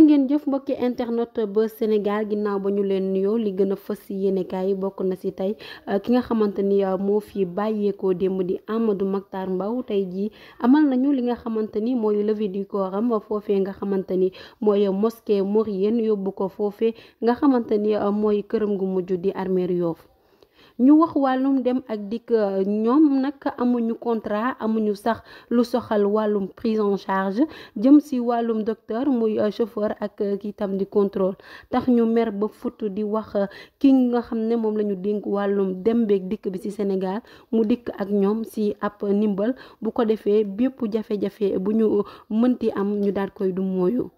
ngeen jëf mbokki internet ba Sénégal ginnaaw ba ñu leen nuyoo li gën a fës ci yéenekaay yi bokk na ci tey ki nga xamante ni moo fi bàyyeekoo démb di Amadou Mahtar Mbow tey jii amal nañu li nga xamante ni mooy levée du corps am foofee nga xamante ni mooy mosquée Mourienne yóbbu ko foofee nga xamante ni mooy këram gu mujj di armeeru Yoff ñu wax wàllum dem ak dikk ñoom nag amuñu contrat amuñu sax lu soxal wàllum prise en charge jëm si wàllum docteur muy chauffeur ak itam di contrôle tax ñu mer ba futt di wax ki nga xam ne moom la ñu dénk wàllum dem beeg dikk bi ci Sénégal mu dikk ak ñoom si ab ndimbal bu ko defee bépp jafe-jafe bu ñu mënti am ñu daal koy du mooyu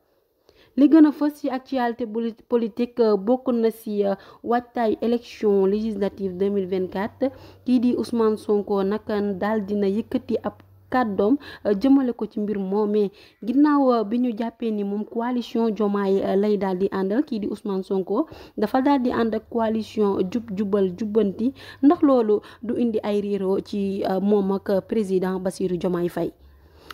li gën a fës ci actualité politique bokk na ci waajtaayu élection législative 2024 kii di Ousmane Sonko nag daal dina yëkkati ab kàddoom jëmale ko ci mbir moomee ginnaaw bi ñu jàppee ni moom coalition Diomaye lay daal di àndal kii di Ousmane Sonko dafa daal di ànd ak coalition jubal jubbanti ndax loolu du indi ay réeroo ci moom ak président Bassirou Diomaye Faye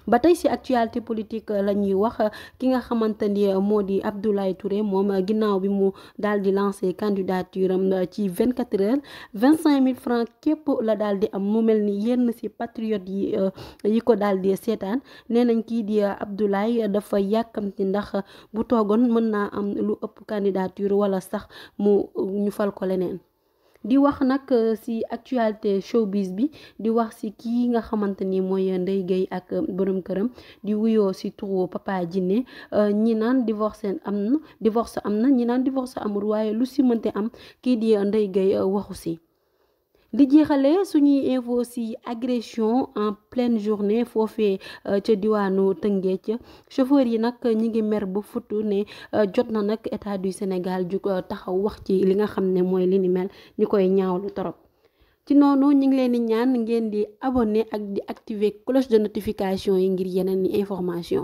ba tey ci actualité politique la ñuy wax ki nga xamante ni moo di Abdoulaye Touré moom ginnaaw bi mu daal di lancé candidature am ci 24 heures 25 000 francs képp la daal di am mu mel ni yenn ci patriote yi ko daal di seetaan nee nañ kii di Abdoulaye dafa yàkkamti ndax bu toogoon mën naa am lu ëpp candidature wala sax mu ñu fal ko leneen. di wax nag ci actualité showbiz bi di wax ci kii nga xamante ni mooy Ndeye Gueye ak borom këram di wuyoo ci turu Papa Djiné ñi naan divorce am na ñi naan divorce amul waaye lu ci mënte am kii di Ndeye Gueye waxu ci. li jeexale suñuy info ci agression en pleine journée foofee ca diwaanu Tëngéej chauffeur yi nag ñi ngi mer ba futu ne jot na nag état du Sénégal ju taxaw wax ci li nga xam ne mooy li ni mel ñu koy ñaawlu torop ci noonu ñu ngi leen di ñaan ngeen di abonné ak di activer cloche de notification yi ngir yeneen ni information